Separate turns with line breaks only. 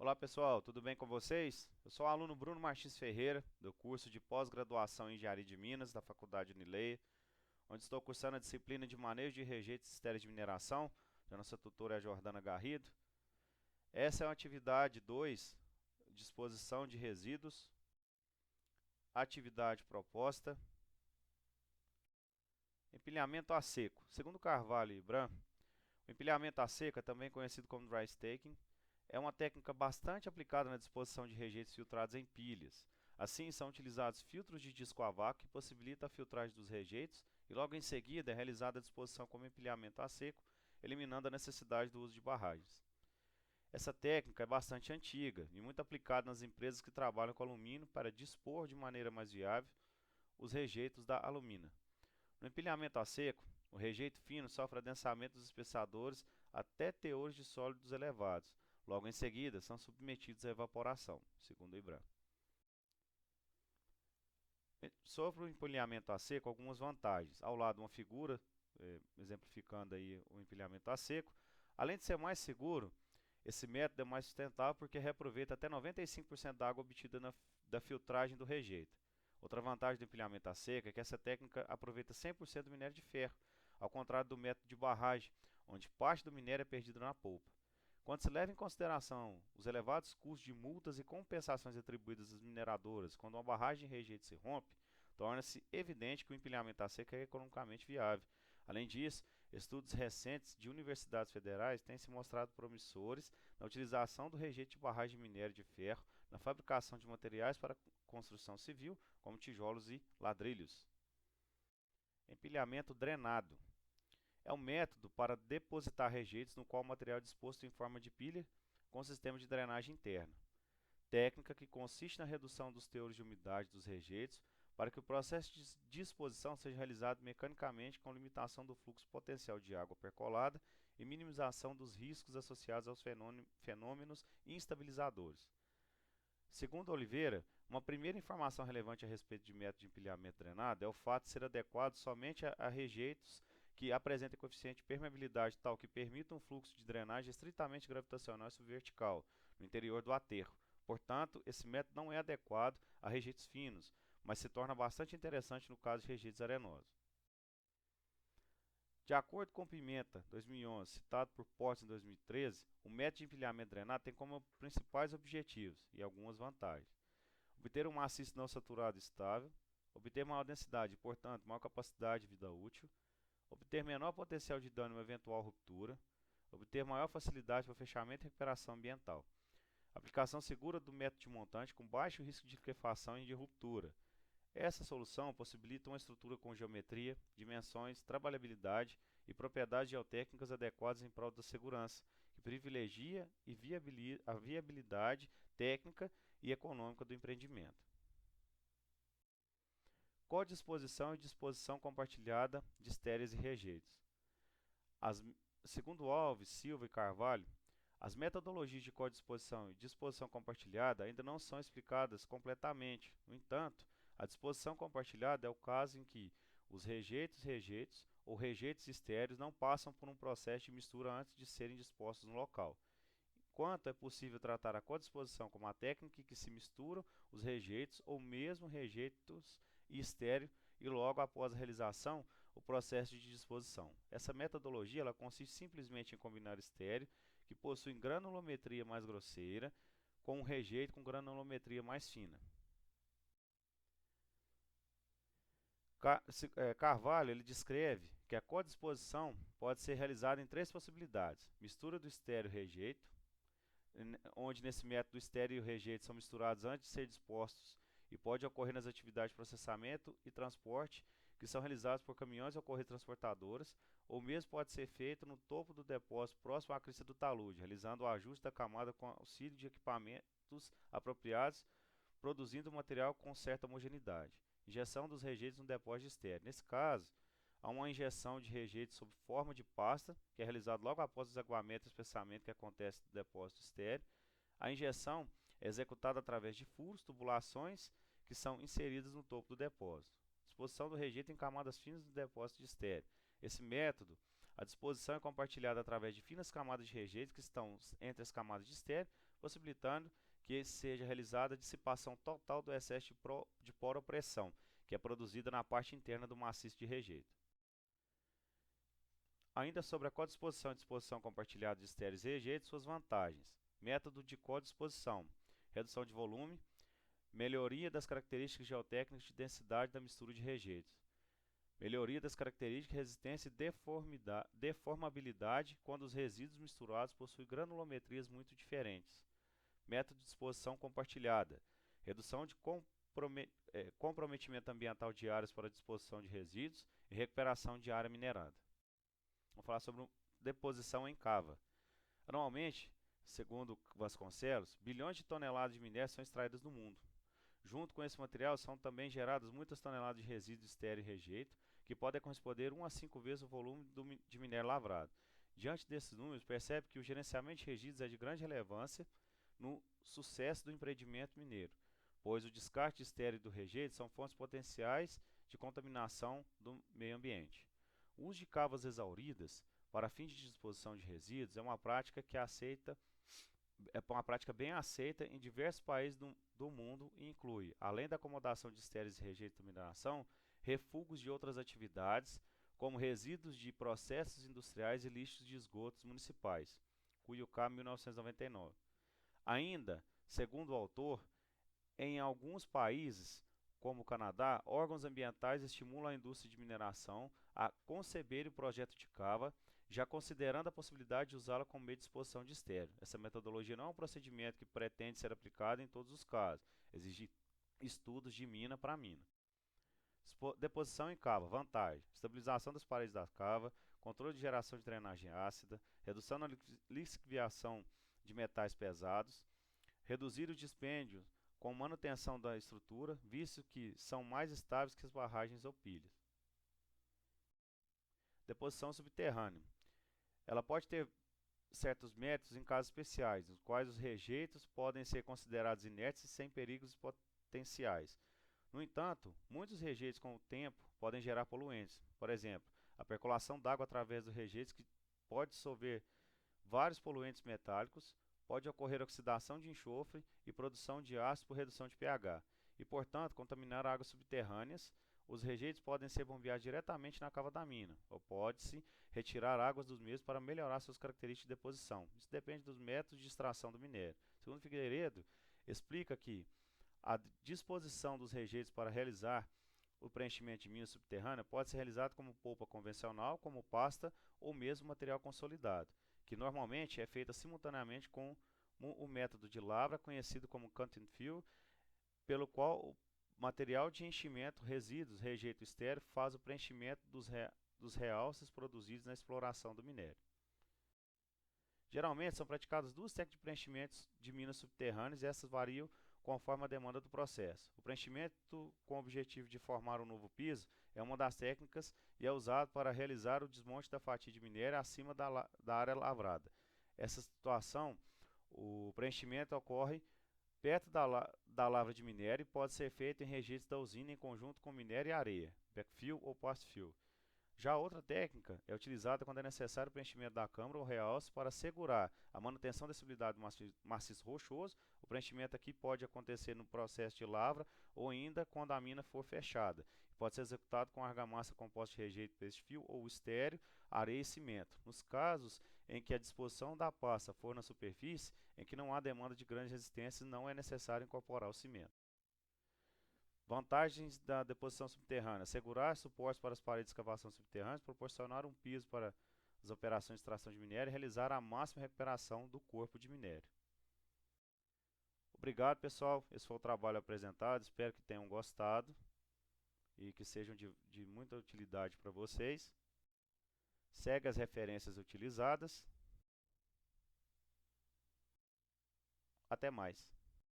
Olá pessoal, tudo bem com vocês? Eu sou o aluno Bruno Martins Ferreira, do curso de pós-graduação em Engenharia de Minas, da Faculdade Unileia, onde estou cursando a disciplina de Manejo de Rejeitos Estéreis de Mineração, da nossa tutora é a Jordana Garrido. Essa é a atividade 2, disposição de resíduos, atividade proposta, empilhamento a seco. Segundo Carvalho e Bram, o empilhamento a seco, também conhecido como dry staking, é uma técnica bastante aplicada na disposição de rejeitos filtrados em pilhas. Assim, são utilizados filtros de disco a vácuo que possibilita a filtragem dos rejeitos e logo em seguida é realizada a disposição como empilhamento a seco, eliminando a necessidade do uso de barragens. Essa técnica é bastante antiga e muito aplicada nas empresas que trabalham com alumínio para dispor de maneira mais viável os rejeitos da alumina. No empilhamento a seco, o rejeito fino sofre adensamento dos espessadores até teores de sólidos elevados. Logo em seguida, são submetidos à evaporação, segundo o IBRAM. Sobre o empilhamento a seco, algumas vantagens. Ao lado, uma figura, exemplificando aí o empilhamento a seco. Além de ser mais seguro, esse método é mais sustentável porque reaproveita até 95% da água obtida da filtragem do rejeito. Outra vantagem do empilhamento a seco é que essa técnica aproveita 100% do minério de ferro, ao contrário do método de barragem, onde parte do minério é perdido na polpa. Quando se leva em consideração os elevados custos de multas e compensações atribuídas às mineradoras quando uma barragem de rejeito se rompe, torna-se evidente que o empilhamento a seco é economicamente viável. Além disso, estudos recentes de universidades federais têm se mostrado promissores na utilização do rejeito de barragem de minério de ferro na fabricação de materiais para construção civil, como tijolos e ladrilhos. Empilhamento drenado é um método para depositar rejeitos no qual o material é disposto em forma de pilha com sistema de drenagem interna. Técnica que consiste na redução dos teores de umidade dos rejeitos para que o processo de disposição seja realizado mecanicamente com limitação do fluxo potencial de água percolada e minimização dos riscos associados aos fenômenos instabilizadores. Segundo Oliveira, uma primeira informação relevante a respeito de método de empilhamento drenado é o fato de ser adequado somente a rejeitos que apresentem coeficiente de permeabilidade tal que permita um fluxo de drenagem estritamente gravitacional e subvertical no interior do aterro. Portanto, esse método não é adequado a rejeitos finos, mas se torna bastante interessante no caso de rejeitos arenosos. De acordo com Pimenta, 2011, citado por Potts em 2013, o método de empilhamento drenado tem como principais objetivos e algumas vantagens: obter um maciço não saturado estável, obter maior densidade e, portanto, maior capacidade de vida útil, obter menor potencial de dano em uma eventual ruptura, obter maior facilidade para fechamento e recuperação ambiental. Aplicação segura do método de montante com baixo risco de liquefação e de ruptura. Essa solução possibilita uma estrutura com geometria, dimensões, trabalhabilidade e propriedades geotécnicas adequadas em prol da segurança, que privilegia a viabilidade técnica e econômica do empreendimento. Codisposição e disposição compartilhada de estéreis e rejeitos. As, Segundo Alves, Silva e Carvalho, as metodologias de codisposição e disposição compartilhada ainda não são explicadas completamente. No entanto, a disposição compartilhada é o caso em que os rejeitos ou rejeitos estéreos não passam por um processo de mistura antes de serem dispostos no local. Enquanto é possível tratar a codisposição como a técnica em que se misturam os rejeitos ou mesmo rejeitos e estéreo e logo após a realização o processo de disposição. Essa metodologia ela consiste simplesmente em combinar estéreo que possuem granulometria mais grosseira com um rejeito com granulometria mais fina. Carvalho ele descreve que a codisposição pode ser realizada em três possibilidades: mistura do estéreo e rejeito, onde nesse método o estéreo e o rejeito são misturados antes de ser dispostos e pode ocorrer nas atividades de processamento e transporte que são realizadas por caminhões ou correias transportadoras, ou mesmo pode ser feito no topo do depósito próximo à crista do talude, realizando o ajuste da camada com auxílio de equipamentos apropriados, produzindo o material com certa homogeneidade. Injeção dos rejeitos no depósito de estéreo. Nesse caso, há uma injeção de rejeitos sob forma de pasta, que é realizada logo após o desaguamento e espessamento que acontece no depósito estéreo. A injeção é executada através de furos, tubulações, que são inseridas no topo do depósito. Disposição do rejeito em camadas finas do depósito de estéreo. Esse método A disposição é compartilhada através de finas camadas de rejeito que estão entre as camadas de estéreo, possibilitando que seja realizada a dissipação total do excesso de poropressão, que é produzida na parte interna do maciço de rejeito. Ainda sobre a codisposição e disposição compartilhada de estéreos e rejeitos, suas vantagens. Método de codisposição: redução de volume, melhoria das características geotécnicas de densidade da mistura de rejeitos, melhoria das características de resistência e deformabilidade quando os resíduos misturados possuem granulometrias muito diferentes. Método de disposição compartilhada: redução de comprometimento ambiental de áreas para a disposição de resíduos e recuperação de área minerada. Vamos falar sobre deposição em cava. Anualmente, segundo Vasconcelos, bilhões de toneladas de minério são extraídas no mundo. Junto com esse material são também geradas muitas toneladas de resíduos estéreo e rejeito, que podem corresponder 1 a 5 vezes o volume de minério lavrado. Diante desses números, percebe que o gerenciamento de resíduos é de grande relevância no sucesso do empreendimento mineiro, pois o descarte de estéreo e do rejeito são fontes potenciais de contaminação do meio ambiente. O uso de cavas exauridas para fins de disposição de resíduos é uma prática bem aceita em diversos países do mundo e inclui, além da acomodação de estéreis e rejeitos de mineração, refugos de outras atividades, como resíduos de processos industriais e lixos de esgotos municipais. Cuiucá, 1999. Ainda, segundo o autor, em alguns países, como o Canadá, órgãos ambientais estimulam a indústria de mineração a conceber o projeto de cava, já considerando a possibilidade de usá-la como meio de disposição de estéreo. Essa metodologia não é um procedimento que pretende ser aplicado em todos os casos, exige estudos de mina para mina. Deposição em cava: vantagem: estabilização das paredes da cava, controle de geração de drenagem ácida, redução na lixiviação de metais pesados, reduzir o dispêndio com manutenção da estrutura, visto que são mais estáveis que as barragens ou pilhas. Deposição subterrânea: ela pode ter certos métodos em casos especiais, nos quais os rejeitos podem ser considerados inertes e sem perigos potenciais. No entanto, muitos rejeitos com o tempo podem gerar poluentes. Por exemplo, a percolação d'água através dos rejeitos, que pode dissolver vários poluentes metálicos, pode ocorrer oxidação de enxofre e produção de ácido por redução de pH, e, portanto, contaminar águas subterrâneas. Os rejeitos podem ser bombeados diretamente na cava da mina, ou pode-se retirar águas dos mesmos para melhorar suas características de deposição. Isso depende dos métodos de extração do minério. Segundo Figueiredo, explica que a disposição dos rejeitos para realizar o preenchimento de mina subterrânea pode ser realizado como polpa convencional, como pasta ou mesmo material consolidado, que normalmente é feita simultaneamente com o método de lavra conhecido como cut and fill, pelo qual o material de enchimento, resíduos, rejeito estéreo faz o preenchimento dos realces produzidos na exploração do minério. Geralmente são praticadas duas técnicas de preenchimento de minas subterrâneas e essas variam conforme a demanda do processo. O preenchimento com o objetivo de formar um novo piso é uma das técnicas e é usado para realizar o desmonte da fatia de minério acima da área lavrada. Essa situação, o preenchimento ocorre perto da lavra de minério e pode ser feito em rejeitos da usina em conjunto com minério e areia, backfill ou post-fill. Já outra técnica é utilizada quando é necessário o preenchimento da câmara ou realce para assegurar a manutenção da estabilidade do maciço rochoso. O preenchimento aqui pode acontecer no processo de lavra ou ainda quando a mina for fechada. Pode ser executado com argamassa composta de rejeito paste-fill ou estéreo, areia e cimento. Nos casos em que a disposição da pasta for na superfície, em que não há demanda de grande resistência, não é necessário incorporar o cimento. Vantagens da deposição subterrânea: assegurar suportes para as paredes de escavação subterrâneas, proporcionar um piso para as operações de extração de minério e realizar a máxima recuperação do corpo de minério. Obrigado, pessoal. Esse foi o trabalho apresentado. Espero que tenham gostado e que sejam de muita utilidade para vocês. Segue as referências utilizadas. Até mais.